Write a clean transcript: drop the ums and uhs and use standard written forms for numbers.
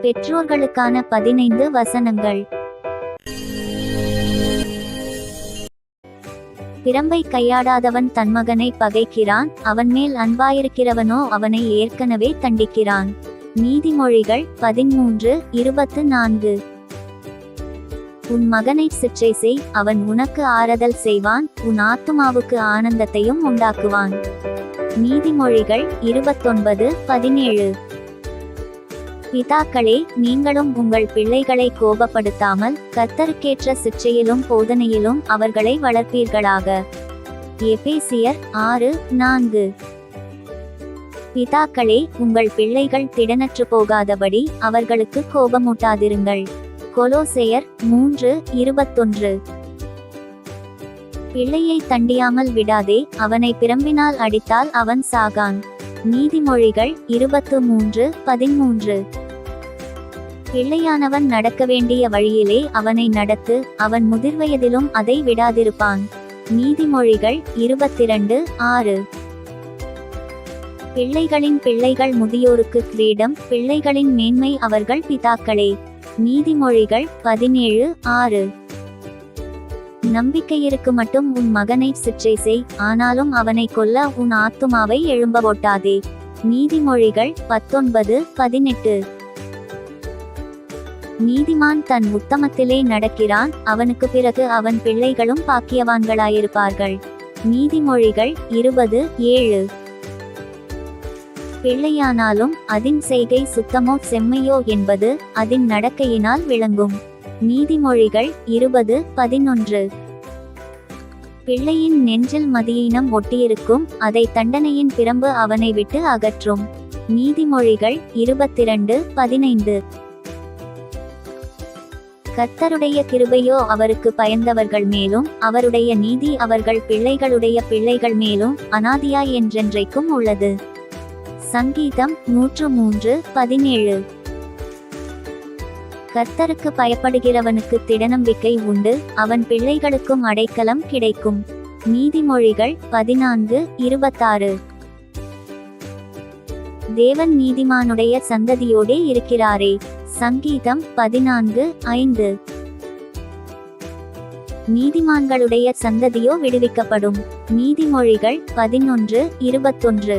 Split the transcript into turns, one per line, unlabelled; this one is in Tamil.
பெற்றோர்களுக்கான 15 வசனங்கள். பிரம்பை கையாடாதவன் தன் மகனை பகைக்கிறான், அவன் மேல் அன்பாயிருக்கிறவனோ அவனை ஏற்கனவே தண்டிக்கிறான். நீதிமொழிகள் 13:24. உன் மகனை சிற்றை செய், அவன் உனக்கு ஆறுதல் செய்வான், உன் ஆத்துமாவுக்கு ஆனந்தத்தையும் உண்டாக்குவான். நீதிமொழிகள் 29:17. பிதாக்களே, நீங்களும் உங்கள் பிள்ளைகளை கோபப்படுத்தாமல் கர்த்தருக்கேற்ற சிற்றையிலும் போதனையிலும் அவர்களை வளர்ப்பீர்களாக. எபேசியர் 6:4. பிதாக்களே, உங்கள் பிள்ளைகள் திடனற்று போகாதபடி அவர்களுக்கு கோபமூட்டாதிருங்கள். கொலோசையர் 3:21. பிள்ளையை தண்டியாமல் விடாதே, அவனை பிரம்பினால் அடித்தால் அவன் சாகான். நீதிமொழிகள் 23:13. பிள்ளையானவன் நடக்க வேண்டிய வழியிலே அவனை நடத்து, அவன் முதிர்வயதிலும் அதை விடாதிருப்பான். நீதிமொழிகள் 22:6. பிள்ளைகளின் பிள்ளைகள் முதியோருக்கு கிரீடம், பிள்ளைகளின் மேன்மை அவர்கள் பிதாக்களே. நீதிமொழிகள் 17:6. நம்பிக்கையிருக்கு மட்டும் உன் மகனை சிற்றை செய், ஆனாலும் அவனை கொல்ல உன் ஆத்துமாவை எழும்பவொட்டாதே. நீதிமொழிகள் 19:18. நீதிமான் தன் உத்தமத்திலே நடக்கிறான், அவனுக்கு பிறகு அவன் பிள்ளைகளும் பாக்கியவான்களாயிருப்பார்கள். நீதிமொழிகள் 20:7. பிள்ளையானாலும் அதின் செய்கை சுத்தமோ செம்மையோ என்பது அதின் நடக்கையினால் விளங்கும். நீதிமொழிகள் 20:11. பிள்ளையின் நெஞ்சில் மதியீனம் ஒட்டியிருக்கும், அதை தண்டனையின் பிரம்பு அவனை விட்டு அகற்றும். நீதிமொழிகள் 22:15. கர்த்தருடைய கிருபையோ அவருக்கு பயந்தவர்கள் மேலும், அவருடைய நீதி அவர்கள் பிள்ளைகளுடைய பிள்ளைகள் மேலும் அனாதியாய் என்றென்றைக்கும் உள்ளது. சங்கீதம் 103:17. கர்த்தருக்கு பயப்படுகிறவனுக்கு திடநம்பிக்கை உண்டு, அவன் பிள்ளைகளுக்கும் அடைக்கலம் கிடைக்கும். நீதிமொழிகள் 14:26. தேவன் நீதிமானுடைய சந்ததியோடே இருக்கிறாரே. சங்கீதம் 14:5. நீதிமான்களுடைய சந்ததியோ விடுவிக்கப்படும். நீதிமொழிகள் 11:21.